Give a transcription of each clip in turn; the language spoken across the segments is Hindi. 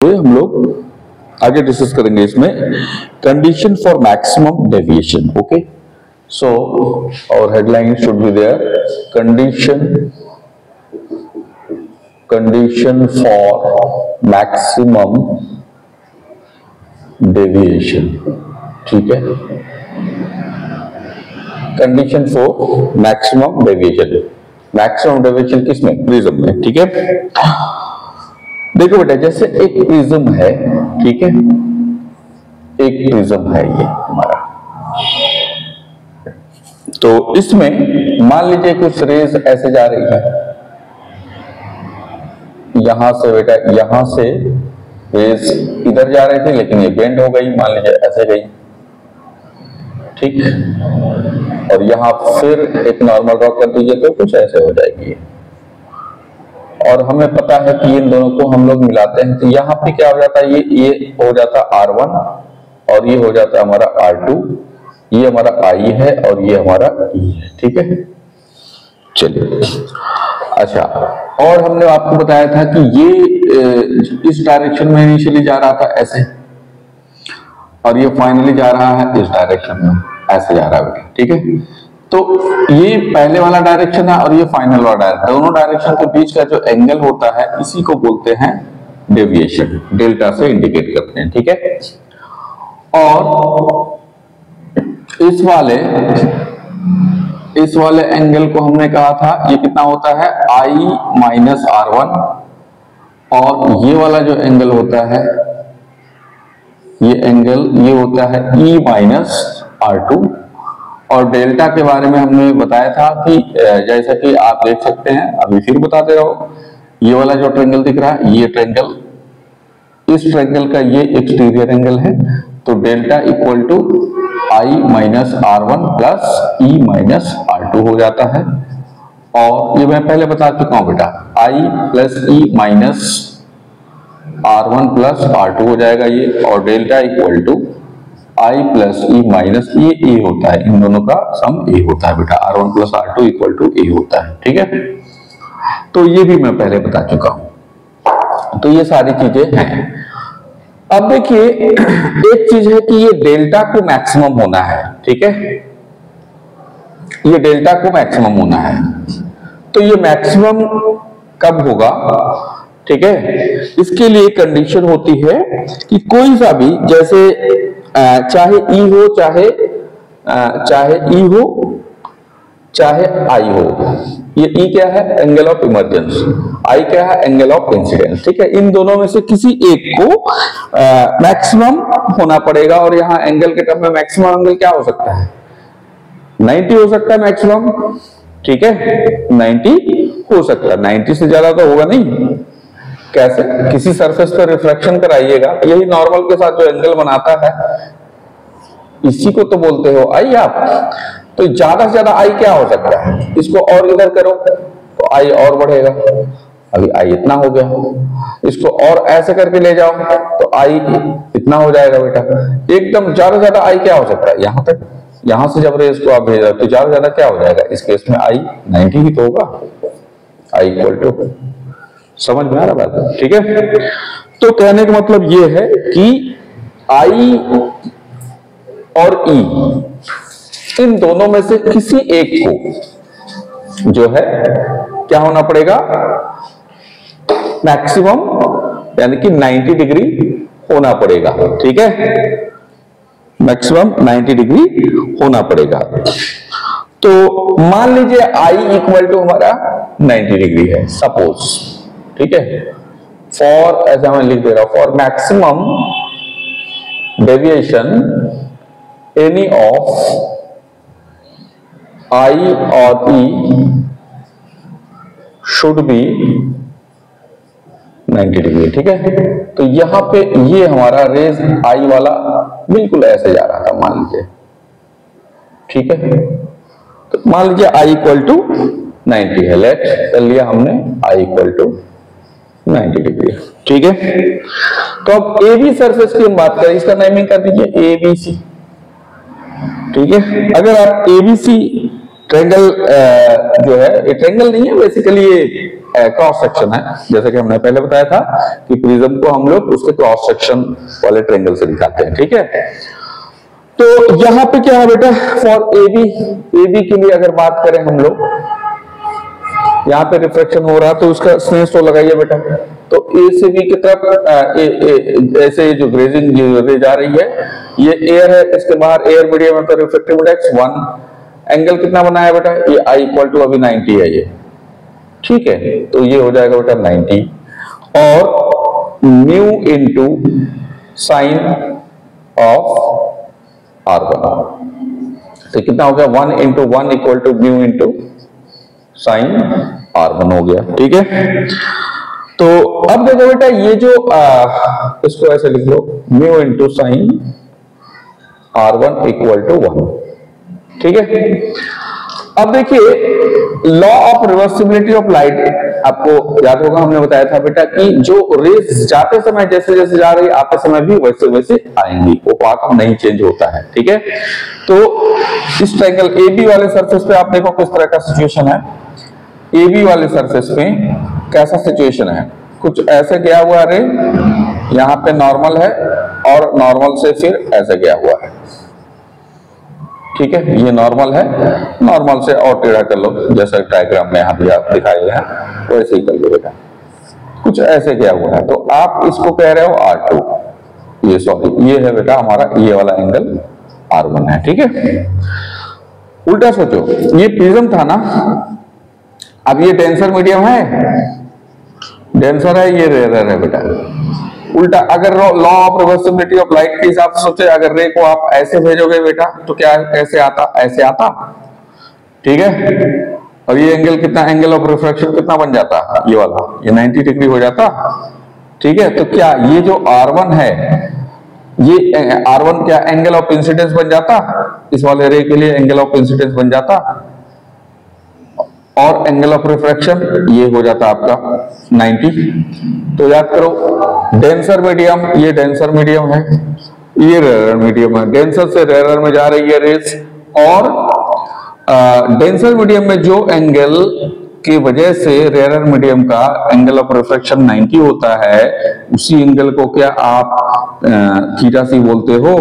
हम लोग आगे डिस्कस करेंगे इसमें condition for maximum deviation. Okay, so और headline should be there condition for maximum deviation. ठीक है, condition for maximum deviation. Maximum deviation किसमें? प्रिज्म में। ठीक है, देखो बेटा, जैसे एक प्रिज्म है, ठीक है, एक प्रिज्म है ये हमारा, तो इसमें मान लीजिए कुछ रेज ऐसे जा रही है, यहां से बेटा, यहां से रेज इधर जा रही थी लेकिन ये बेंड हो गई, मान लीजिए ऐसे गई, ठीक, और यहां फिर एक नॉर्मल ड्रॉ कर दीजिए तो कुछ ऐसे हो जाएगी। और हमें पता है कि इन दोनों को हम लोग मिलाते हैं तो यहाँ पे क्या हो जाता है, ये हो जाता है R1 और ये हो जाता है हमारा R2, ये हमारा I है और ये हमारा E है। ठीक है, चलिए, अच्छा, और हमने आपको बताया था कि ये इस डायरेक्शन में इनिशियली जा रहा था ऐसे, और ये फाइनली जा रहा है इस डायरेक्शन में ऐसे जा रहा है। ठीक है, तो ये पहले वाला डायरेक्शन है और ये फाइनल वाला डायरेक्शन, दोनों डायरेक्शन के बीच का जो एंगल होता है इसी को बोलते हैं डेविएशन, डेल्टा से इंडिकेट करते हैं। ठीक है, और इस वाले एंगल को हमने कहा था ये कितना होता है, I माइनस R1, और ये वाला जो एंगल होता है, ये एंगल ये होता है E माइनस R2। और डेल्टा के बारे में हमने बताया था कि जैसा कि आप देख सकते हैं, अभी फिर बताते रहो, ये वाला जो ट्रायंगल दिख रहा है, ये ट्रायंगल, इस ट्रायंगल का ये एक्सटीरियर एंगल है, तो delta equal to I minus R1 plus E minus R2 हो जाता है। और ये मैं पहले बता चुका हूं बेटा, I plus E minus R1 plus R2 हो जाएगा ये, और delta equal to I plus E minus ये A होता है, इन दोनों का सम A होता है बेटा, R1 plus R2 equal to A होता है। ठीक है, तो ये भी मैं पहले बता चुका हूं, तो ये सारी चीजें हैं। अब देखिए, एक चीज है कि ये डेल्टा को मैक्सिमम होना है। ठीक है, ये डेल्टा को मैक्सिमम होना है, तो ये मैक्सिमम कब होगा? ठीक है, इसके लिए कंडीशन होती है कि कोई सा भी, जैसे चाहे E हो, चाहे E हो, चाहे I हो, ये E क्या है? एंगल ऑफ इमर्जेंस, I क्या है? Angle of incidence. ठीक है, इन दोनों में से किसी एक को मैक्सिमम होना पड़ेगा, और यहाँ एंगल के टर्म में मैक्सिमम एंगल क्या हो सकता है? 90 हो सकता है मैक्सिमम। ठीक है, 90 हो सकता है, 90 से ज्यादा तो होगा नहीं। कैसे? किसी सरफेस पर रिफ्लेक्शन कराइएगा, यही नॉर्मल के साथ जो एंगल बनाता है इसी को तो बोलते हो I आप, तो ज्यादा से ज्यादा I क्या हो सकता है? इसको और इधर करो तो I और बढ़ेगा, अभी I इतना हो गया, इसको और ऐसे करके ले जाओ तो I इतना हो जाएगा बेटा। एकदम ज्यादा से ज्यादा I क्या हो सकता है? यहां तक, यहां से जब रेस को आप भेज रहे हो तो ज्यादा से ज्यादा क्या हो जाएगा? इस केस में I 90 ही तो होगा, I इक्वल टू, समझ में आ रहा बात? ठीक है, तो कहने का मतलब ये है कि I और E, इन दोनों में से किसी एक को जो है क्या होना पड़ेगा? मैक्सिमम, यानी कि 90 डिग्री होना पड़ेगा। ठीक है, मैक्सिमम 90 डिग्री होना पड़ेगा। तो मान लीजिए I इक्वल टू हमारा 90 डिग्री है, सपोज। ठीक है, फॉर, ऐसा मैं लिख दे रहा हूं, for maximum deviation any of I और E शुड बी 90 डिग्री। ठीक है, तो यहां पे ये हमारा रेज I वाला बिल्कुल ऐसे जा रहा था, मान लीजिए। ठीक है, तो मान लीजिए I इक्वल टू 90 है, लेट कर लिया हमने I इक्वल टू 90 डिग्री। ठीक है, तो अब AB सरफेस की हम बात करें, इसका नेमिंग कर दीजिए ABC। ठीक है, अगर आप ABC ट्रायंगल जो है, ये ट्रायंगल नहीं है बेसिकली, ये क्रॉस सेक्शन है, जैसे कि हमने पहले बताया था कि प्रिज्म को हम लोग उसके क्रॉस सेक्शन वाले ट्रायंगल से दिखाते हैं। ठीक है, तो यहां पे क्या है बेटा, फॉर एबी के लिए अगर बात करें हम लोग, यहाँ पे रिफ्लेक्शन हो रहा है तो उसका स्नेस तो लगाइए बेटा। तो ए से बी की तरफ ऐसे जो ग्रेजिंग रे जा रही है, ये एयर है, इसके बाहर एयर मीडियम है, तो रिफ्लेक्टिव इंडेक्स 1। एंगल कितना बना है बेटा, ये आई इक्वल टू अभी 90 है ये। ठीक है, तो ये हो जाएगा बेटा 90 और mu into sign of R1, तो कितना हो गया 1 into 1 equal to mu into sine R1 हो गया। ठीक है, तो अब देखो बेटा ये जो इसको ऐसे लिख लो, mu into sine R1 equal to 1। ठीक है, अब देखिए law of reversibility of light, आपको याद होगा हमने बताया था बेटा कि जो रेज जाते समय जैसे जैसे जा रही आते समय भी वैसे वैसे आएंगी, वो पाथ नहीं चेंज होता है। ठीक है, तो इस ट्रायंगल AB वाले सरफेस पे आप देखो किस तरह का सिचुएशन है। AB वाले सरफेस पे कैसा सिचुएशन है, कुछ ऐसे गया हुआ रे, यहाँ पे नॉर्मल है और नॉर्मल से फिर ऐसे गया हुआ है। ठीक है, ये नॉर्मल है, नॉर्मल से और टेढ़ा कर लो, जैसा डायग्राम में यहाँ भी आप दिखाए हुए हैं वैसे ही कर लो बेटा। कुछ ऐसे गया हुआ है तो आप इसको कह रहे हो R2, ये सॉरी ये है बेटा हमारा ये वाला एंगल R1 है। ठीक है, उल्टा सोचो, ये प्रिज्म था ना, अब ये डेंसर मीडियम है, डेंसर है, ये रेयर है बेटा। उल्टा अगर law of reversibility of light के हिसाब से सोचे, अगर रे को आप ऐसे भेजोगे बेटा तो क्या कैसे आता, ऐसे आता। ठीक है, और ये एंगल कितना, एंगल ऑफ रिफ्रैक्शन कितना बन जाता, ये वाला, ये 90 डिग्री हो जाता। ठीक है, तो क्या ये जो R1 है, ये R1 क्या एंगल ऑफ इंसिडेंस बन जाता, इस वाले रे के लिए एंगल ऑफ इंसिडेंस बन जाता, और एंगल ऑफ रिफ्रैक्शन ये हो जाता आपका 90। तो याद करो, डेंसर मीडियम, ये डेंसर मीडियम है, ये रेयर मीडियम है, डेंसर से रेयर में जा रही है रेस, और डेंसर मीडियम में जो एंगल की वजह से रेयर मीडियम का एंगल ऑफ रिफ्रैक्शन 90 होता है, उसी एंगल को क्या आप थीटा सी बोलते हो,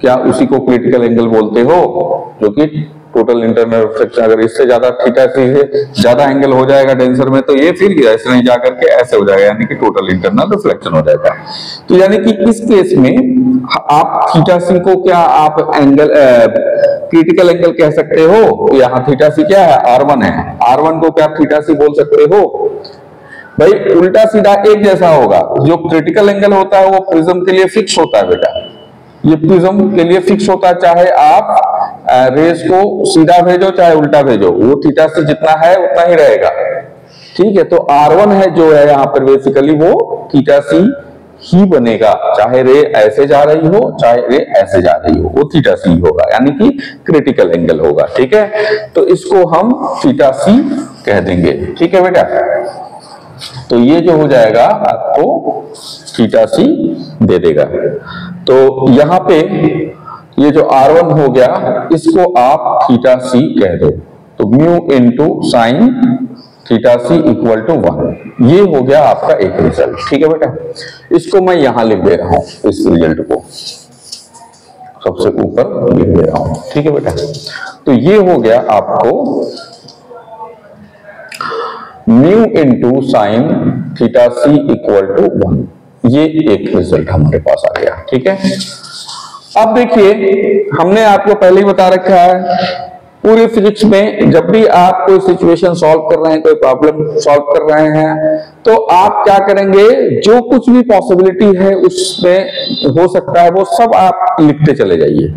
क्या उसी को क्रिटिकल एंगल बोलते हो, जो कि टोटल इंटरनल रिफ्लेक्शन। अगर इससे ज्यादा थीटा सी से ज्यादा एंगल हो जाएगा डेंसर में, तो ये फिर ऐसे नहीं जाकर के ऐसे हो जाएगा, यानी कि टोटल इंटरनल रिफ्लेक्शन हो जाएगा। तो यानी कि इस केस में आप थीटा सी को क्या आप एंगल क्रिटिकल एंगल कह सकते हो। यहाँ थीटा सी क्या है, R1 है, R1 को क्या थीटा सी बोल सकते हो भाई। उल्टा सीधा एक जैसा होगा, जो क्रिटिकल एंगल होता है वो प्रिज्म के लिए फिक्स होता है बेटा, ये प्रिज्म के लिए फिक्स होता है, चाहे आप रेस को सीधा भेजो चाहे उल्टा भेजो, वो थीटा से जितना है उतना ही रहेगा। ठीक है, तो R1 है जो है यहाँ पर बेसिकली वो थीटा सी ही बनेगा, चाहे रे ऐसे जा रही हो चाहे रे ऐसे जा रही हो, वो थीटा सी होगा, यानी कि क्रिटिकल एंगल होगा। ठीक है, तो इसको हम थीटा सी कह देंगे। ठीक है बेटा, तो ये जो हो जाएगा आपको थीटा सी दे देगा। तो यहाँ पे ये जो R1 हो गया, इसको आप थीटा सी कह दो, तो mu into sine theta C equal to 1। ये हो गया आपका एक रिजल्ट। ठीक है बेटा, इसको मैं यहां लिख दे रहा हूं, इस रिजल्ट को सबसे ऊपर लिख दे रहा हूं। ठीक है बेटा, तो ये हो गया आपको mu into sine theta C equal to 1। ये एक रिजल्ट हमारे पास आ गया। ठीक है, अब देखिए हमने आपको पहले ही बता रखा है, पूरी फिजिक्स में जब भी आप कोई सिचुएशन सॉल्व कर रहे हैं, कोई प्रॉब्लम सॉल्व कर रहे हैं, तो आप क्या करेंगे, जो कुछ भी पॉसिबिलिटी है उसमें हो सकता है वो सब आप लिखते चले जाइए।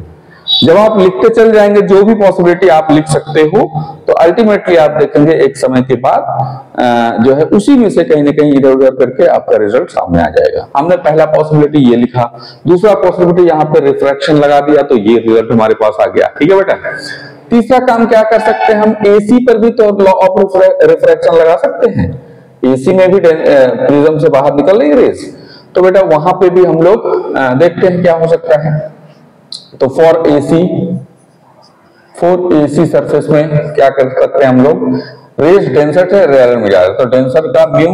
जब आप लिखते चल जाएंगे जो भी पॉसिबिलिटी आप लिख सकते हो, तो अल्टीमेटली आप देखेंगे एक समय के बाद जो है उसी में से कहीं ना कहीं इधर उधर करके आपका रिजल्ट सामने आ जाएगा। हमने पहला पॉसिबिलिटी ये लिखा, दूसरा पॉसिबिलिटी यहाँ पे रिफ्रैक्शन लगा दिया, तो ये रिजल्ट हमारे पास आ गया। ठीक है बेटा, तीसरा काम क्या कर सकते हैं हम, एसी पर भी तो लॉ ऑफ रिफ्रैक्शन लगा सकते हैं। एसी में भी प्रिज्म से बाहर निकल रही रेज, तो बेटा वहां पे भी हम लोग देखते हैं क्या हो सकता है। तो फॉर एसी सरफेस में क्या कर सकते हैं हम लोग, रेस डेंसर से रेयर में जा रहा है, तो डेंसर का म्यू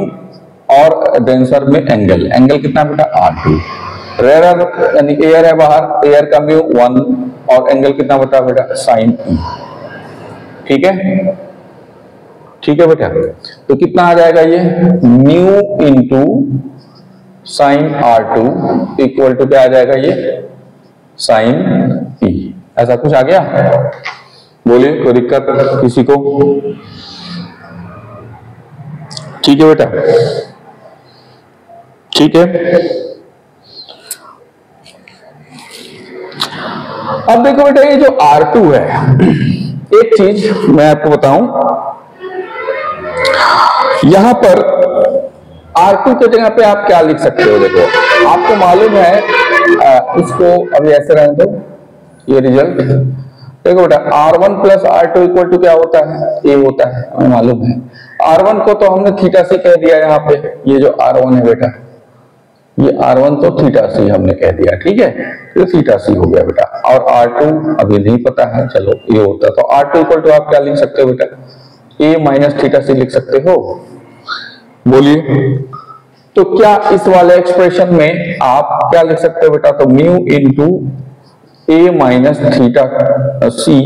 और डेंसर में एंगल, एंगल कितना बेटा R2, रेयर यानी एयर है बाहर, एयर का म्यू 1 और एंगल कितना बता बेटा साइन E। ठीक है, ठीक है बेटा, तो कितना आ जाएगा ये mu into sine R2 equal to क्या आ जाएगा ये साइन E। ऐसा कुछ आ गया, बोलिए कोई दिक्कत किसी को? ठीक है बेटा, ठीक है। अब देखो बेटा ये जो R2 है, एक चीज मैं आपको बताऊं, यहां पर R2 की जगह पे आप क्या लिख सकते हो? देखो आपको मालूम है, इसको अभी ऐसे रहने दो, ये रिजल्ट देखो बेटा R1 plus R2 equal to क्या होता है? ये होता है, हमें मालूम है। R1 को तो हमने थीटा सी कह दिया यहाँ पे, ये जो R1 है बेटा, ये R1 तो थीटा सी हमने कह दिया, ठीक है, तो थीटा सी हो गया बेटा। और R2 अभी नहीं पता है, चलो ये होता है, तो R2 इक्वल टू आप क्या लिख सकते हो बेटा? A माइनस थीटा सी लिख सकते हो, बोलिए। तो क्या इस वाले एक्सप्रेशन में आप क्या लिख सकते हो बेटा? तो mu into A minus theta C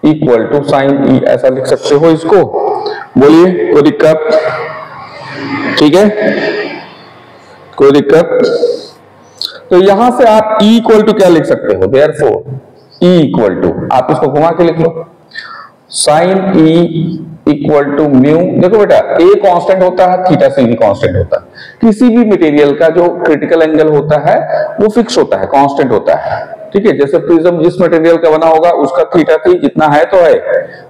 equal to sine E, ऐसा लिख सकते हो इसको, बोलिए कोई दिक्कत? ठीक है, कोई दिक्कत? तो यहां से आप E इक्वल टू क्या लिख सकते हो? देयरफॉर E इक्वल टू, आप इसको घुमा के लिख लो, sine E equal to mu. देखो बेटा A कांस्टेंट होता है, थीटा सी भी कांस्टेंट होता है, किसी भी मटेरियल का जो क्रिटिकल एंगल होता है वो फिक्स होता है, कांस्टेंट होता है, ठीक है। जैसे प्रिज्म जिस मटेरियल का बना होगा उसका थीटा थी जितना है तो है,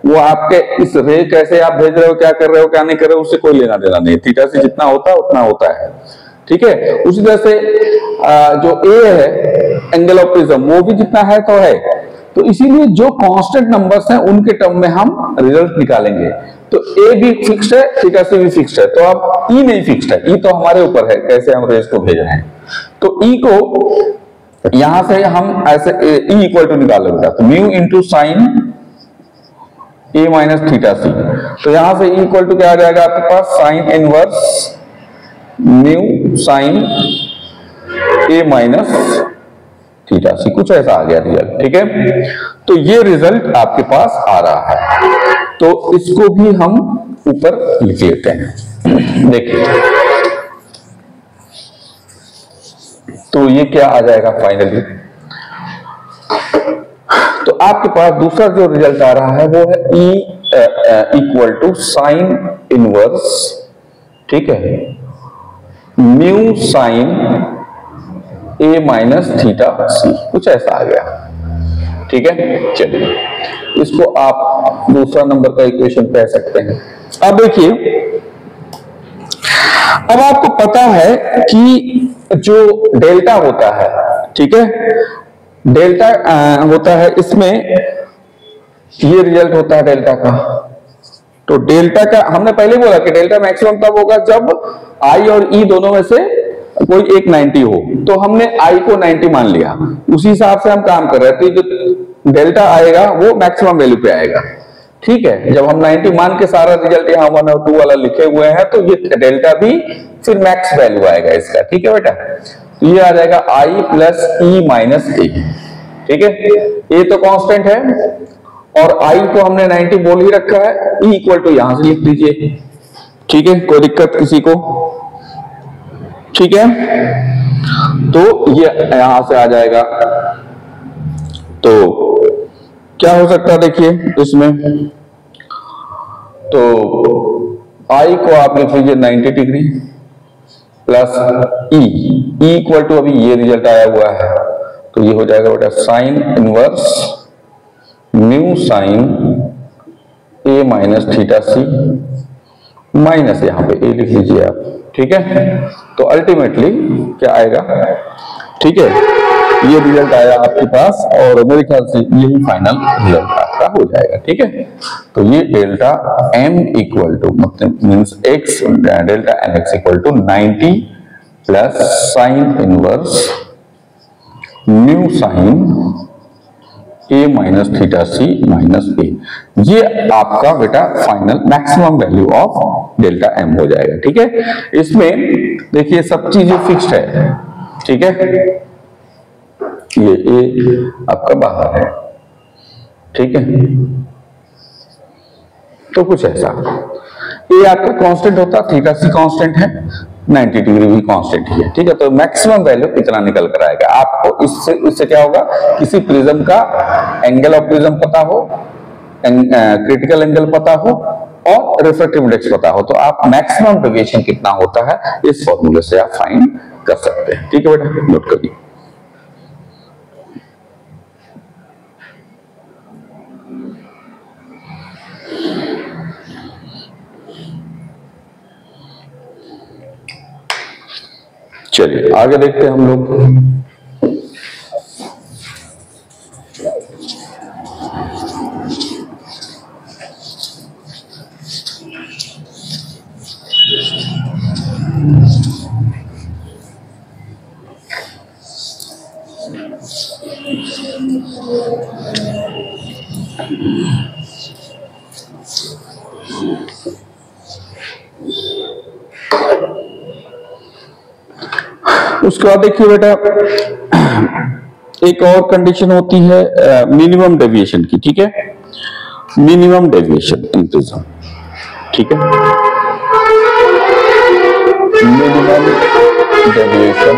वो आपके इस रे कैसे आप भेज रहे हो, क्या कर रहे हो, क्या नहीं कर रहे हो, उससे कोई लेना देना नहीं, थीटा से जितना होता है उतना होता है, ठीक है। उसी तरह से जो A है एंगल ऑफ प्रिज्म, वो भी जितना है तो है, तो इसीलिए जो कांस्टेंट नंबर्स हैं उनके टर्म में हम रिजल्ट निकालेंगे। तो A भी फिक्स्ड है, थीटा सी भी फिक्स्ड है, तो अब E नहीं फिक्स्ड है, E तो हमारे ऊपर है कैसे हम रेस को भेज रहे हैं। तो E को यहां से हम ऐसे E इक्वल टू निकालेंगे, तो mu into sine A minus theta C, तो यहां से E इक्वल टू क्या आ जाएगा आपके पास? Sine inverse mu sine A minus theta C, कुछ ऐसा आ गया रिजल्ट, ठीक है। तो ये रिजल्ट आपके पास आ रहा है, तो इसको भी हम ऊपर लिख लेते हैं। देखिए तो ये क्या आ जाएगा फाइनली? तो आपके पास दूसरा जो रिजल्ट आ रहा है वो है E equal to sine inverse, ठीक है, mu sine A minus theta C, कुछ ऐसा आ गया, ठीक है। चलिए इसको आप दूसरा नंबर का इक्वेशन कह सकते हैं। अब देखिए, अब आपको पता है कि जो डेल्टा होता है, ठीक है, डेल्टा होता है, इसमें ये रिजल्ट होता है डेल्टा का। तो डेल्टा का हमने पहले बोला कि डेल्टा मैक्सिमम तब होगा जब I और E दोनों में से कोई एक 90 हो, तो हमने I को 90 मान लिया, उसी हिसाब से हम काम कर रहे हैं, तो जो डेल्टा आएगा वो मैक्सिमम वैल्यू पे आएगा, ठीक है। जब हम 90 मान के सारा रिजल्ट यहाँ 1 और 2 वाला लिखे हुए हैं, तो ये डेल्टा भी फिर मैक्स वैल्यू आएगा इसका, ठीक है बेटा। तो ये आ जाएगा I plus E minus A, ठीक है। A तो कांस्टेंट है और I को हमने 90 बोल ही रखा है, E इक्वल टू यहां से लिख दीजिए, ठीक है, कोई दिक्कत किसी को? ठीक है, तो ये यहां से आ जाएगा। तो क्या हो सकता है देखिए इसमें, तो I को आप लिख लीजिए 90 degree plus E equal to, अभी ये रिजल्ट आया हुआ है, तो ये हो जाएगा बेटा sine inverse mu sine A minus theta C, minus यहाँ पे A लिख लीजिए आप, ठीक है। तो अल्टीमेटली क्या आएगा, ठीक है, ये रिजल्ट आया आपके पास, और मेरे ख्याल से यही फाइनल रिजल्ट आपका हो जाएगा, ठीक है। तो ये delta M equal to means x, delta MX equal to 90 plus sine inverse mu sine a minus theta C minus A, ये आपका बेटा final maximum value of delta M हो जाएगा। ठीक है, इसमें देखिए सब चीजें फिक्स्ड है। ठीक है, ये ए आपका बाहर है। ठीक है, तो कुछ ऐसा ए आपका कांस्टेंट होता, थीटा सी कांस्टेंट है, 90 डिग्री भी कांस्टेंट ही है। ठीक है, तो मैक्सिमम वैल्यू इतना निकल कर आएगा। आपको इससे क्या होगा, किसी प्रिज्म का एंगल ऑफ प्रिज्म पता हो, क्रिटिकल एंगल पता हो और रिफ्रैक्टिव इंडेक्स पता हो, तो आप मैक्सिमम डेविएशन कितना होता है इस फॉर्मूले से आप फाइंड कर सकते हैं। ठीक है बेटा, नोट करिए। चलिए आगे देखते हैं हम लोग। उसके बाद देखिए बेटा, एक और कंडीशन होती है मिनिमम डेविएशन की। ठीक है, मिनिमम डेविएशन इन प्रिज्म। ठीक है, मिनिमम डेविएशन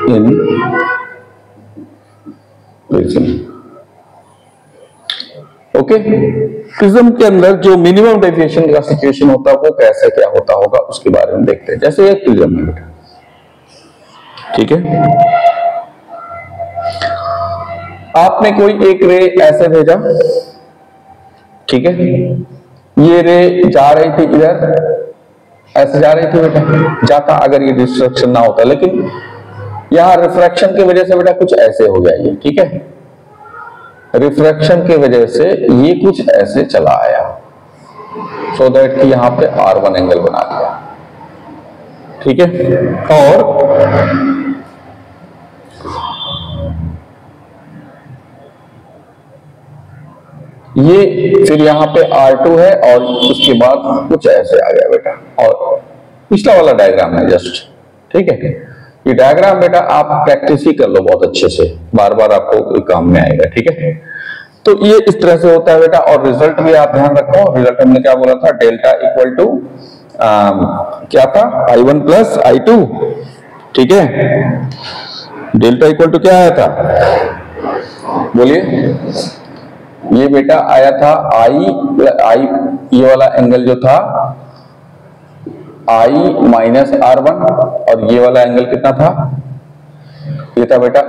इन प्रिज्म। ओके, प्रिज्म के अंदर जो मिनिमम डेविएशन का सिचुएशन होता है वो कैसे क्या होता होगा उसके बारे में देखते हैं। जैसे एक प्रिज्म है बेटा, ठीक है, आपने कोई एक रे ऐसे भेजा। ठीक है, ये रे जा रही थी इधर, ऐसे जा रही थी बेटा, जाता अगर ये डिस्ट्रक्शन ना होता, लेकिन यहां रिफ्रैक्शन की वजह से बेटा कुछ ऐसे हो गया ये। ठीक है, रिफ्रैक्शन की वजह से ये कुछ ऐसे चला आया, सो दैट कि यहां पे R1 एंगल बना दिया। ठीक है, और ये फिर यहां पे R2 है और उसके बाद कुछ ऐसे आ गया बेटा, और पिछला वाला डायग्राम है जस्ट। ठीक है, ये डायग्राम बेटा आप प्रैक्टिस ही कर लो बहुत अच्छे से, बार बार आपको काम में आएगा। ठीक है, तो ये इस तरह से होता है बेटा, और रिजल्ट भी आप ध्यान रखो। रिजल्ट हमने क्या बोला था, डेल्टा इक्वल टू क्या था, I1 प्लस I2। ठीक है, डेल्टा इक्वल टू क्या आया था, बोलिए। ये बेटा आया था I, ये वाला एंगल जो था I माइनस R1, और ये वाला एंगल कितना था, ये था बेटा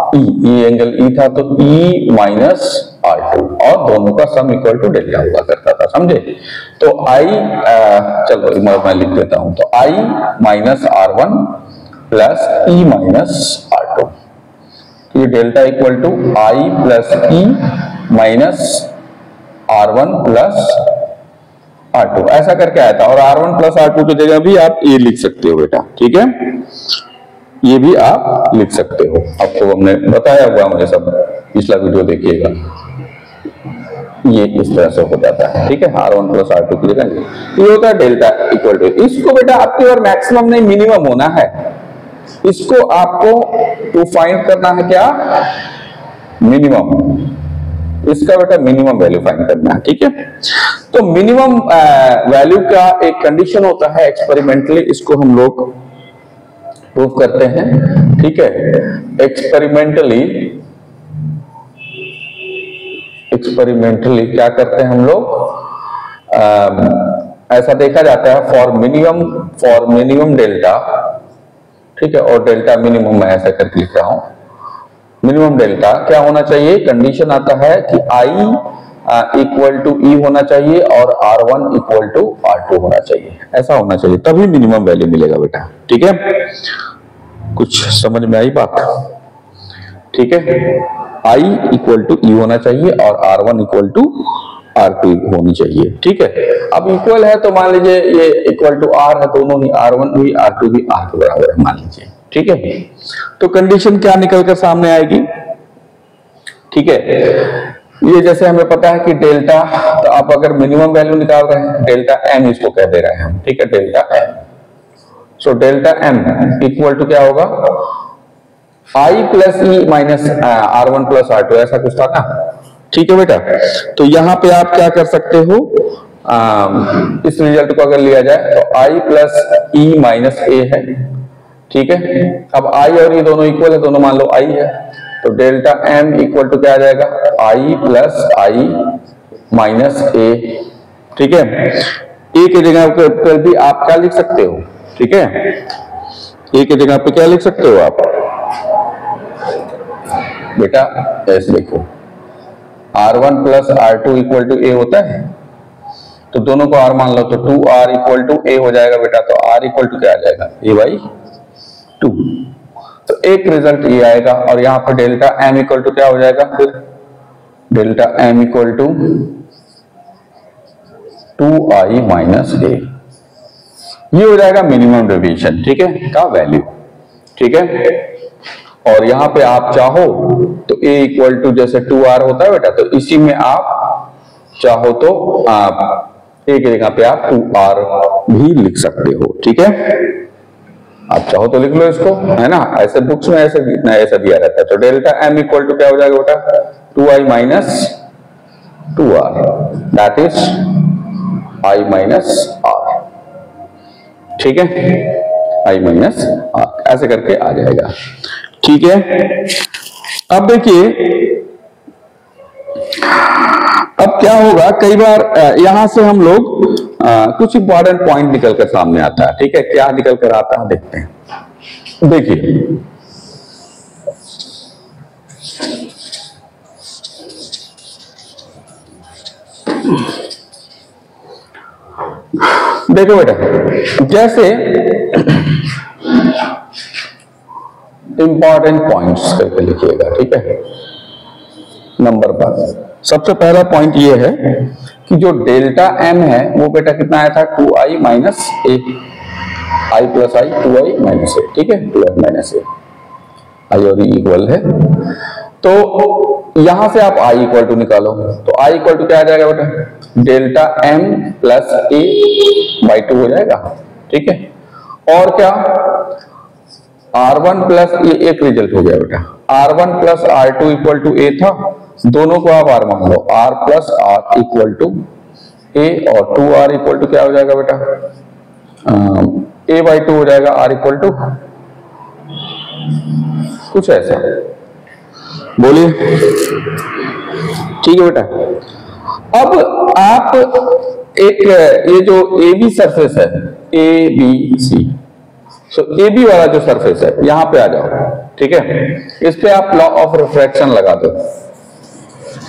E, ये एंगल E था, तो E माइनस R2, और दोनों का सम इक्वल टू डेल्टा हुआ करता था, समझे। तो I, चलो मैं लिख देता हूं, तो I minus R1 plus E minus R2, ये delta equal to I plus E minus R1 plus R2, ऐसा करके आया था। और R1 प्लस R2 की जगह भी आप ये लिख सकते हो बेटा। ठीक है, ये भी आप लिख सकते हो, आपको हमने बताया हुआ, मुझे सब पिछला वीडियो देखिएगा, ये इस तरह से हो जाता है। ठीक है, R1 प्लस R2 की जगह ये होता है डेल्टा इक्वल टू। इसको बेटा आपकी बार मैक्सिमम नहीं मिनिमम होना है, इसको आपको टू फाइंड करना है क्या, मिनिमम, इसका बेटा मिनिमम वैल्यू फाइंड करना है। ठीक है, तो मिनिमम वैल्यू का एक कंडीशन होता है एक्सपेरिमेंटली, इसको हम लोग प्रूव करते हैं। ठीक है, एक्सपेरिमेंटली क्या करते हैं हम लोग, ऐसा देखा जाता है फॉर मिनिमम डेल्टा। ठीक है, और डेल्टा मिनिमम मैं ऐसा करके लिख रहा हूं, मिनिमम डेल्टा क्या होना चाहिए, कंडीशन आता है कि I इक्वल टू E होना चाहिए और R1 इक्वल टू R2 होना चाहिए, ऐसा होना चाहिए, तभी मिनिमम वैल्यू मिलेगा बेटा। ठीक है, कुछ समझ में आई बात। ठीक है, I इक्वल टू E होना चाहिए और R1 इक्वल टू R2 होनी चाहिए। ठीक है, अब इक्वल है तो मान लीजिए ये इक्वल टू R है, दोनों ही R1 भी R2 भी R के बराबर है मान लीजिए। ठीक है। तो कंडीशन क्या निकल कर सामने आएगी, ठीक है। ये जैसे हमें पता है कि डेल्टा, तो आप अगर मिनिमम वैल्यू निकाल रहे हैं, डेल्टा एम इसको कह दे रहे हैं हम, ठीक है, delta M. So delta M equal to क्या होगा, I plus E minus R one plus R two, ऐसा कुछ था ना, ठीक है बेटा। तो यहां पे आप क्या कर सकते हो, इस रिजल्ट को अगर लिया जाए तो आई प्लस ई माइनस ए है, ठीक है। अब आई और ई दोनों इक्वल है, दोनों मान लो आई है, तो डेल्टा एम इक्वल टू क्या आ जाएगा, आई प्लस आई माइनस ए, ठीक है। ए की जगह पर भी आप क्या लिख सकते हो, ठीक है, ए की जगह पे क्या लिख सकते हो आप बेटा, ऐसे लिखो, R1 plus R2 equal to ए होता है, तो दोनों को R मान लो, तो 2R इक्वल टू ए हो जाएगा बेटा। तो R इक्वल टू क्या आ जाएगा, ए बाई 2। तो एक रिजल्ट ये आएगा, और यहां पर डेल्टा एम इक्वल टू क्या हो जाएगा, फिर delta M equal to 2i minus A, ये हो जाएगा मिनिमम डेविएशन, ठीक है, का वैल्यू, ठीक है। और यहां पे आप चाहो तो a इक्वल टू जैसे 2r होता है बेटा, तो इसी में आप चाहो तो आप a की जगह पे आप 2r भी लिख सकते हो, ठीक है। आप चाहो तो लिख लो इसको, है ना, ऐसे बुक्स में ऐसे दिया रहता है। तो डेल्टा m इक्वल टू क्या हो जाएगा बेटा, 2i minus 2r, that is i minus r, ठीक है, i माइनस r, ऐसे करके आ जाएगा, ठीक है। अब देखिए, अब क्या होगा, कई बार यहां से हम लोग कुछ इंपॉर्टेंट पॉइंट निकल कर सामने आता है, ठीक है। क्या निकल कर आता है देखते हैं। देखिए, देखो बेटा, जैसे इंपॉर्टेंट पॉइंट्स करके लिखिएगा, ठीक है। नंबर पर सबसे पहला पॉइंट ये है कि जो डेल्टा एम है वो बेटा कितना आया था, 2i माइनस ए, आई प्लस आई 2i माइनस ए, ठीक है, 2i माइनस ए, आई और ई इक्वल है। तो यहां से आप आई इक्वल टू निकालो, तो आई इक्वल टू क्या आ जाएगा बेटा, delta M plus A by 2 हो जाएगा, ठीक है। और क्या, R1 प्लस, ये एक रिजल्ट हो गया बेटा, R1 plus R2 equal to ए था, दोनों को आप R मान लो, R plus R equal to A, और 2R इक्वल टू क्या हो जाएगा बेटा, a बाई 2 हो जाएगा, R इक्वल टू कुछ ऐसा, बोलिए, ठीक है बेटा। अब आप एक ये जो ए बी सरफेस है, A B C, so A B वाला जो सरफेस है यहां पे आ जाओ, ठीक है। इस पे आप लॉ ऑफ रिफ्रैक्शन लगा दो,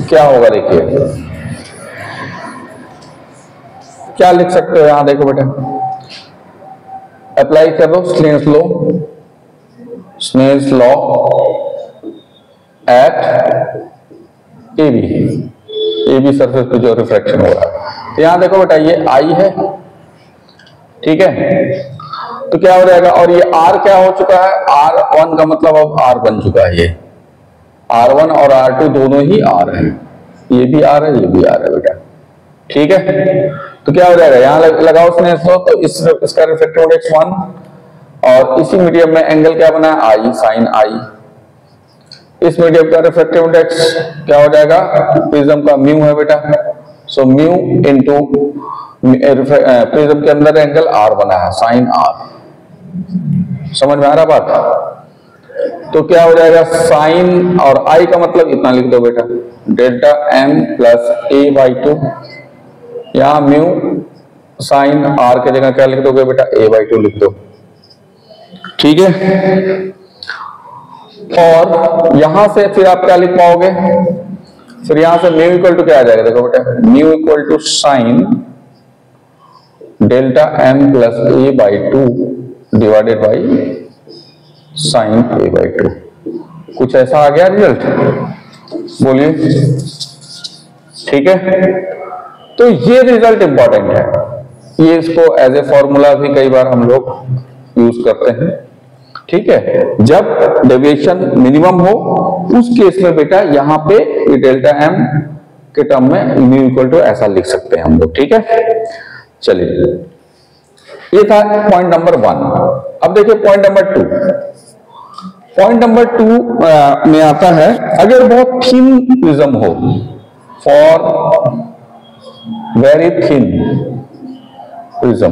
क्या होगा देखिए, क्या लिख सकते हो यहां, देखो बेटा, अप्लाई कर दो Snell's law, Snell's law at A B surface पे जो रिफ्रैक्शन हो रहा है। यहां देखो बेटा, ये आई है, ठीक है, तो क्या हो जाएगा, और ये R क्या हो चुका है, R1 का मतलब अब R बन चुका है, ये R1 और R2 दोनों ही R है, ये भी R है, ये भी R है बेटा, ठीक है। तो क्या हो जाएगा, यहां लगाओ उसने इसको, तो इसका रिफ्रैक्टिव इंडेक्स 1, और इसी मीडियम में एंगल क्या बना है, I साइन I, इस मीडियम का रिफ्रैक्टिव इंडेक्स क्या हो जाएगा, प्रिज्म का म्यू है बेटा, सो म्यू इंटू प्रिज्म के अंदर एंगल R बना है, साइन R, समझ में आ रहा बात। तो क्या हो जाएगा, साइन, और I का मतलब इतना लिख दो बेटा, delta m plus a by 2, यहां म्यू साइन R की जगह क्या लिख दोगे बेटा, a बाई 2 लिख दो, ठीक है। और यहां से फिर आप क्या लिख पाओगे, फिर यहां से म्यू इक्वल टू क्या आ जाएगा, देखो बेटा, mu equal to sine delta m plus a by 2 divided by sine a by 2, कुछ ऐसा आ गया रिजल्ट, बोलिए, ठीक है। तो ये रिजल्ट इंपॉर्टेंट है, ये इसको एज ए फॉर्मूला भी कई बार हम लोग यूज करते हैं, ठीक है, जब डेविएशन मिनिमम हो उस केस में बेटा यहाँ पे ये डेल्टा एम के टर्म में म्यू इक्वल टू ऐसा लिख सकते हैं हम लोग। ठीक है, चलिए ये था पॉइंट नंबर 1। अब देखिए पॉइंट नंबर 2। पॉइंट नंबर 2 में आता है, अगर बहुत थिन प्रिज्म हो, for very thin prism.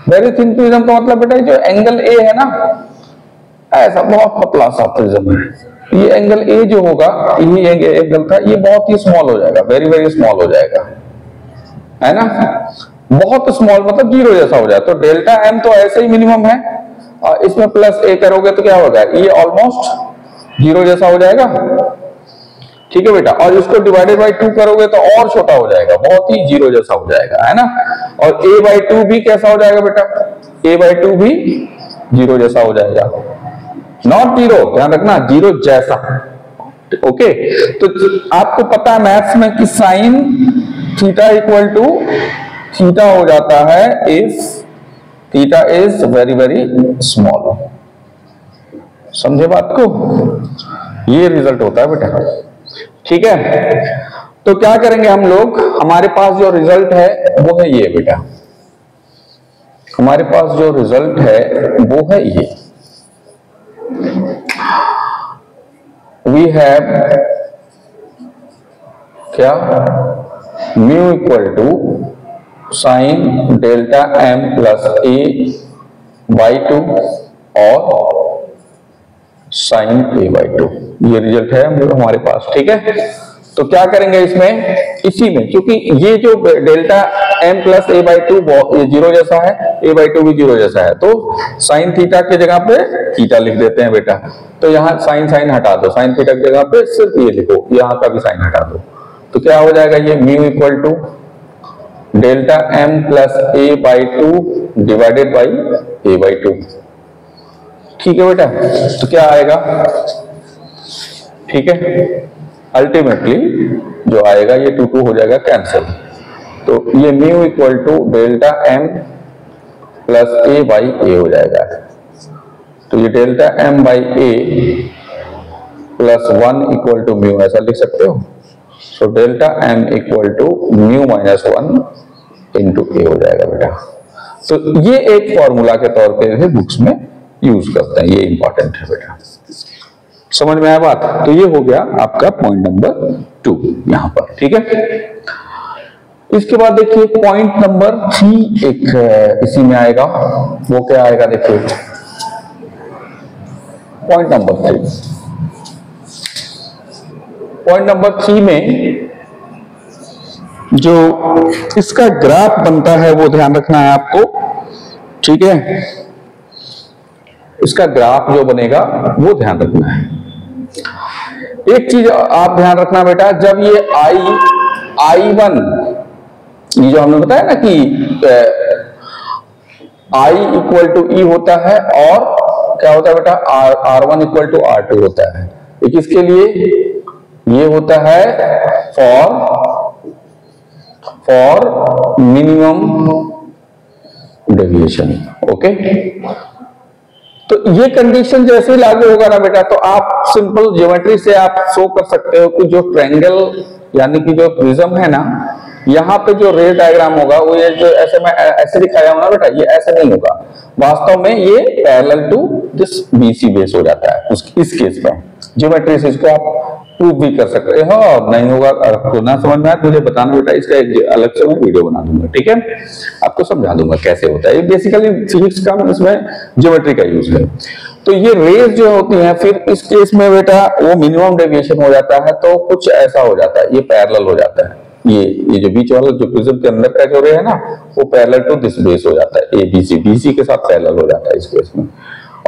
Very thin prism का मतलब बेटा जो एंगल ए है ना, ऐसा बहुत पतला सा प्रिज्म है, ये एंगल ए जो होगा, ये एंगल था, ये बहुत ही स्मॉल हो जाएगा, वेरी वेरी स्मॉल हो जाएगा, है ना, बहुत स्मॉल मतलब जीरो जैसा हो जाए। तो डेल्टा एम तो ऐसे ही मिनिमम है, और इसमें प्लस ए करोगे तो क्या होगा, ये ऑलमोस्ट जीरो जैसा हो जाएगा। ठीक है बेटा, और इसको डिवाइडेड बाई 2 करोगे तो और छोटा हो जाएगा, बहुत ही जीरो जैसा हो जाएगा, है ना। और a बाई 2 भी कैसा हो जाएगा बेटा, a बाई 2 भी जीरो जैसा हो जाएगा, नॉट जीरो, ध्यान रखना, जीरो जैसा। ओके, तो आपको पता है मैथ्स में कि sine theta equal to theta हो जाता है if theta is very very small. समझे बात को, ये रिजल्ट होता है बेटा। ठीक है, तो क्या करेंगे हम लोग, हमारे पास जो रिजल्ट है वो है ये बेटा, हमारे पास जो रिजल्ट है वो है ये, वी हैव क्या, mu equal to sine delta M plus A by 2 और साइन ए बाई 2, ये रिजल्ट है हमारे पास। ठीक है, तो क्या करेंगे इसमें, इसी में, क्योंकि ये जो delta M plus A by 2 ये जीरो जैसा है, ए बाई 2 भी जीरो जैसा है, तो साइन थीटा की जगह पे थीटा लिख देते हैं बेटा। तो यहाँ साइन साइन हटा दो, साइन थीटा की जगह पे सिर्फ ये लिखो, यहाँ का भी साइन हटा दो, तो क्या हो जाएगा, ये mu equal to delta M plus A by 2 divided by A by 2। ठीक है बेटा, तो क्या आएगा, ठीक है, अल्टीमेटली जो आएगा ये 2 हो जाएगा कैंसिल, तो ये mu equal to delta M plus A by A हो जाएगा। तो ये delta M by A plus 1 equal to mu, ऐसा लिख सकते हो। So delta M equal to mu minus 1 into A हो जाएगा बेटा। तो ये एक फॉर्मूला के तौर पे बुक्स में यूज करते हैं, ये इंपॉर्टेंट है बेटा। समझ में आया बात, तो ये हो गया आपका पॉइंट नंबर 2 यहां पर। ठीक है, इसके बाद देखिए पॉइंट नंबर 3 एक इसी में आएगा, वो क्या आएगा देखिए, पॉइंट नंबर 3। पॉइंट नंबर 3 में जो इसका ग्राफ बनता है वो ध्यान रखना है आपको। ठीक है, इसका ग्राफ जो बनेगा वो ध्यान रखना है। एक चीज आप ध्यान रखना बेटा, जब ये I1, ये जो हमने बताया ना कि I इक्वल टू E होता है, और क्या होता है बेटा, R1 इक्वल टू R2 होता है। ये किसके लिए, ये होता है फॉर मिनिमम डेविएशन। ओके, तो ये कंडीशन जैसे ही लागू होगा ना बेटा, तो आप सिंपल ज्योमेट्री से आप शो कर सकते हो कि जो ट्रायंगल यानी कि जो प्रिज्म है ना, यहाँ पे जो रे डायग्राम होगा वो ये जो ऐसे मैं ऐसे दिखाया हूं ना बेटा, ये ऐसे नहीं होगा, वास्तव में ये parallel to this BC base हो जाता है इस केस में। ज्योमेट्री से इसको आप प्रूव भी कर सकते हो, और नहीं होगा आपको ना समझ में आए मुझे बताना बेटा, इसका एक अलग से मैं वीडियो बना दूंगा। ठीक है, आपको समझा दूंगा कैसे होता है, ये बेसिकली फिजिक्स का इसमें ज्योमेट्री का यूज है। तो ये रेज जो होती हैं, फिर इस केस में बेटा वो मिनिमम डेविएशन हो जाता है, तो कुछ ऐसा हो जाता है, ये पैरेलल हो जाता है, ये जो बीच वाला जो प्रिज्म के अंदर का जो रे है ना, वो पैरेलल टू दिस बेस हो जाता है, एबीसी बीसी के साथ पैरेलल हो जाता है इस केस में।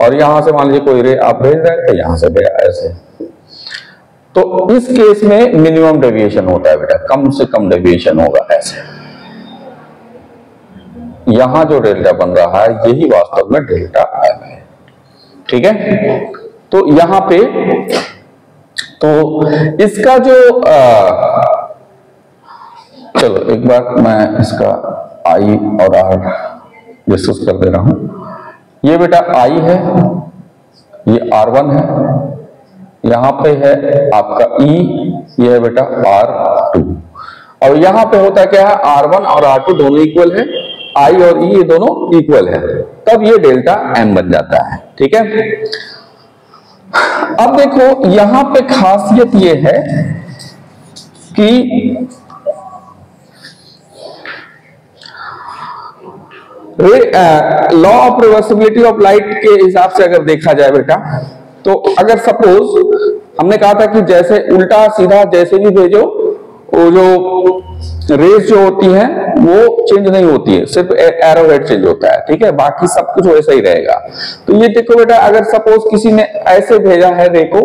और यहां से मान लीजिए कोई रे आप भेज रहे थे, यहां से ऐसे, तो इस केस में मिनिमम डेविएशन होता है बेटा, कम से कम डेविएशन होगा ऐसे। यहां जो डेल्टा बन रहा है यही वास्तव में डेल्टा एम है। ठीक है, तो यहां पे तो इसका जो चलो एक बार मैं इसका आई और आर डिस्कस कर दे रहा हूं। ये बेटा I है, ये R1 है, यहां पे है आपका E, ये है बेटा R2। और यहां पे होता क्या है, R1 और R2 दोनों इक्वल है, I और E ये दोनों इक्वल है, तब ये डेल्टा M बन जाता है। ठीक है, अब देखो यहां पे खासियत ये है कि law of reversibility of light के हिसाब से अगर देखा जाए बेटा, तो अगर सपोज हमने कहा था कि जैसे उल्टा सीधा जैसे भी भेजो, वो जो रेस जो होती हैं वो चेंज नहीं होती है, सिर्फ एरो हेड चेंज होता है। ठीक है, बाकी सब कुछ वैसा ही रहेगा। तो ये देखो बेटा, अगर सपोज किसी ने ऐसे भेजा है, देखो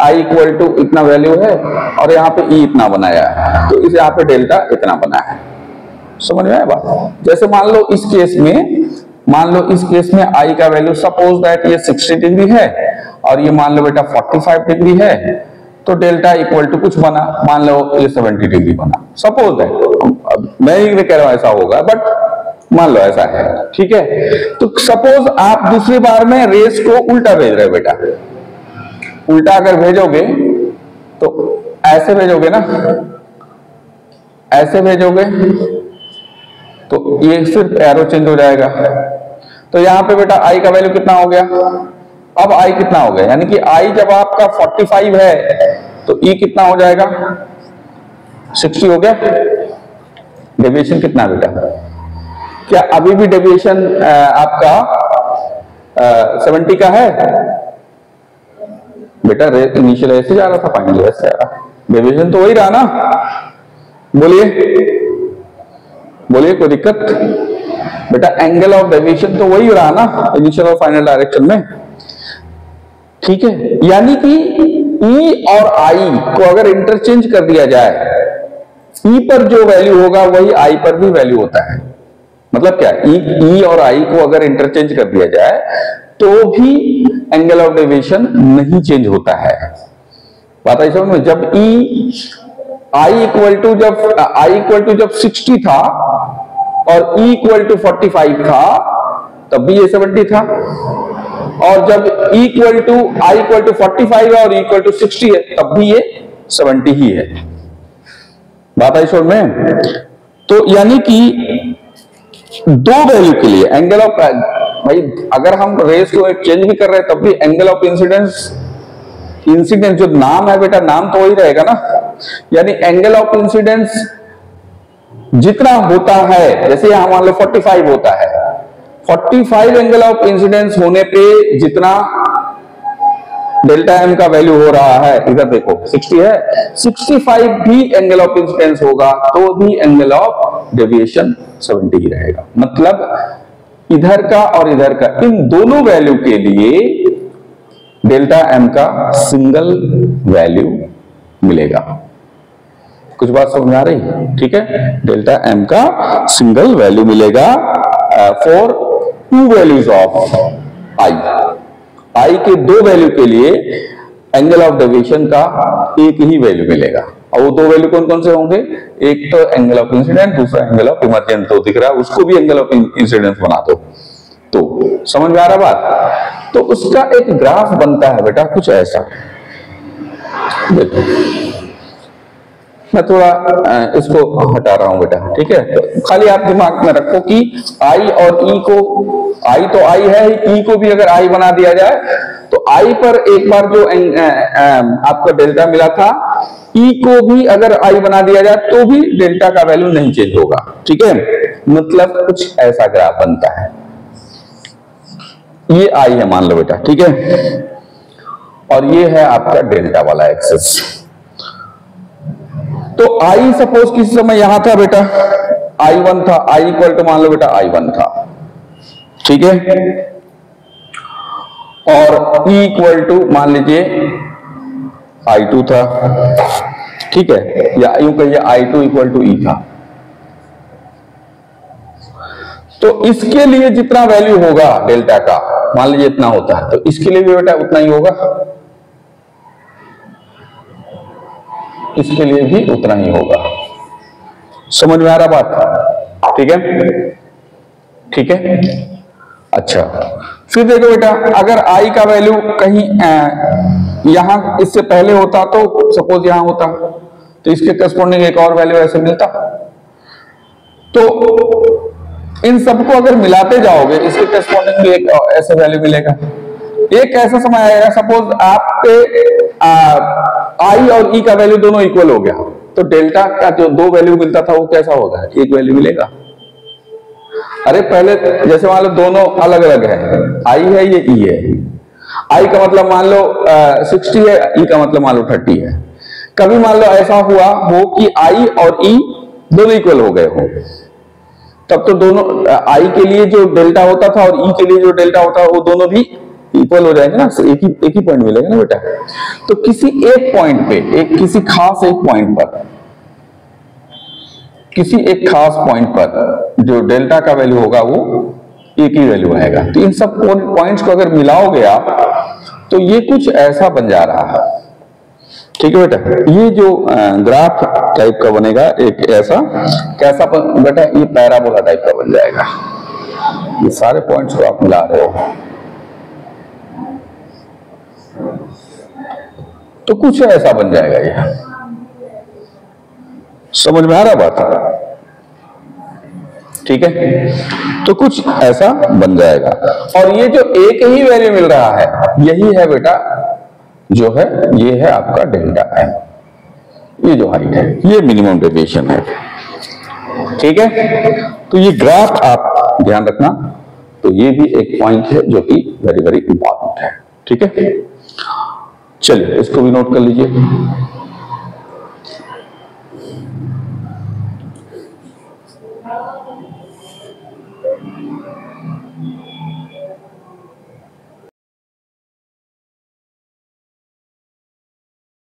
I इक्वल टू इतना वैल्यू है और यहाँ पे E इतना बनाया है, तो इस यहाँ पे डेल्टा इतना बना है। समझ में आया बात? जैसे मान लो इस केस में I का वैल्यू सपोज दैट ये 60 डिग्री है और ये मान लो बेटा 45 डिग्री है, तो डेल्टा इक्वल टू कुछ बना, मान लो ये 70 डिग्री बना, सपोज दैट। मैं नहीं कह रहा हूं ऐसा होगा, बट मान लो ऐसा है। ठीक है, तो सपोज आप दूसरी बार में रेस को उल्टा भेज रहे हो बेटा, उल्टा अगर भेजोगे तो ऐसे भेजोगे ना, ऐसे भेजोगे तो ये सिर्फ एरो चेंज हो जाएगा। तो यहां पे बेटा I का वैल्यू कितना हो गया, अब I कितना हो गया, यानी कि I जब आपका 45 है तो E कितना हो जाएगा, 60 हो गया। डेविएशन कितना बेटा, क्या अभी भी डेविएशन आपका 70 का है बेटा? इनिशियल ऐसे जा रहा था, फाइनल ऐसे आ रहा, डेविएशन तो वही रहा ना। बोलिए कोई दिक्कत बेटा? एंगल ऑफ डेविएशन तो वही रहा ना, इनिशियल और फाइनल डायरेक्शन में। ठीक है, यानी कि E और I को अगर इंटरचेंज कर दिया जाए, E पर जो वैल्यू होगा वही I पर भी वैल्यू होता है। मतलब क्या, E और I को अगर इंटरचेंज कर दिया जाए तो भी एंगल ऑफ डेविएशन नहीं चेंज होता है। बात आई समझ में? जब I इक्वल टू जब 60 था और E इक्वल टू 45 था, तब भी ये 70 था, और जब I इक्वल टू 45 है और E इक्वल टू 60 है, तब भी ये 70 ही है। बात आई समझ में? तो यानी कि दो वैल्यू के लिए एंगल ऑफ, भाई अगर हम रेस को चेंज भी कर रहे हैं तब भी एंगल ऑफ इंसिडेंस जो नाम है बेटा, नाम तो वही रहेगा ना। यानी एंगल ऑफ इंसिडेंस जितना होता है, जैसे यहां मान लो 45 होता है, 45 एंगल ऑफ इंसिडेंस होने पे जितना डेल्टा एम का वैल्यू हो रहा है, इधर देखो 60 है, 65 भी एंगल ऑफ इंसिडेंस होगा तो भी एंगल ऑफ डेविएशन 70 ही रहेगा। मतलब इधर का और इधर का, इन दोनों वैल्यू के लिए डेल्टा एम का सिंगल वैल्यू मिलेगा। कुछ बात समझ आ रही? ठीक है, डेल्टा एम का सिंगल वैल्यू मिलेगा फॉर टू वैल्यूज ऑफ आई के दो वैल्यू के लिए एंगल ऑफ डेविएशन का एक ही वैल्यू मिलेगा। और वो दो वैल्यू कौन कौन से होंगे? एक तो एंगल ऑफ इंसिडेंट, दूसरा एंगल ऑफ इमर्जेंट। तो दिख रहा है, उसको भी एंगल ऑफ इंसिडेंस बना दो। तो समझ में आ रहा बात? तो उसका एक ग्राफ बनता है बेटा कुछ ऐसा। देखो मैं थोड़ा इसको हटा रहा हूं बेटा, ठीक है? तो खाली आप दिमाग में रखो कि I और E को, I तो I है, E को भी अगर I बना दिया जाए तो I पर एक बार जो आपका डेल्टा मिला था, E को भी अगर I बना दिया जाए तो भी डेल्टा का वैल्यू नहीं चेंज होगा। ठीक है, मतलब कुछ ऐसा ग्राफ बनता है। ये I है मान लो बेटा, ठीक है, और ये है आपका डेल्टा वाला एक्सिस। तो I सपोज किसी समय यहां था बेटा, I1 था, I इक्वल टू मान लो बेटा I1 था, ठीक है, और E इक्वल टू मान लीजिए I2 था, ठीक है, या यूं कहिए I2 इक्वल टू E था। तो इसके लिए जितना वैल्यू होगा डेल्टा का, मान लीजिए इतना होता है, तो इसके लिए भी बेटा उतना ही होगा, इसके लिए भी उतना ही होगा। समझ में आ रहा बात? ठीक है, ठीक है। अच्छा, फिर देखो बेटा, अगर आई का वैल्यू कहीं यहां इससे पहले होता, तो सपोज यहां होता, तो इसके करस्पॉन्डिंग एक और वैल्यू ऐसे मिलता। तो इन सबको अगर मिलाते जाओगे, इसके करस्पॉन्डिंग भी एक ऐसे वैल्यू मिलेगा। एक ऐसा समय आएगा, सपोज आपके आई और ई का वैल्यू दोनों इक्वल हो गया, तो डेल्टा का जो दो वैल्यू मिलता था वो कैसा होगा, एक वैल्यू मिलेगा। अरे पहले जैसे मान लो दोनों अलग अलग है, आई है ये ई है, आई का मतलब मान लो 60 है, ई का मतलब मान लो 30 है। कभी मान लो ऐसा हुआ हो कि आई और ई दोनों इक्वल हो गए हो, तब तो दोनों आई के लिए जो डेल्टा होता था और ई के लिए जो डेल्टा होता है वो दोनों भी इक्वल हो जाएंगे ना, एक ही पॉइंट मिलेगा ना बेटा। तो किसी एक पॉइंट पे, किसी खास एक पॉइंट पर, किसी एक खास पॉइंट पर जो डेल्टा का वैल्यू होगा वो एक ही वैल्यू आएगा। तो इन सब पॉइंट्स को अगर मिलाओगे आप, तो ये कुछ ऐसा बन जा रहा है। ठीक है बेटा, ये जो ग्राफ टाइप का बनेगा एक ऐसा, कैसा बेटा, ये पैराबोला टाइप का बन जाएगा। ये सारे पॉइंट्स को आप मिला रहे हो, तो कुछ ऐसा बन जाएगा। ये समझ में आ रहा बात? ठीक है, तो कुछ ऐसा बन जाएगा। और ये जो एक ही वैल्यू मिल रहा है, यही है बेटा जो है, ये है आपका डेल्टा एम। ये जो हाइट है, ये मिनिमम डेविएशन है। ठीक है, तो ये ग्राफ आप ध्यान रखना। तो ये भी एक पॉइंट है जो कि वेरी वेरी इंपॉर्टेंट है। ठीक है, चलिए इसको भी नोट कर लीजिए।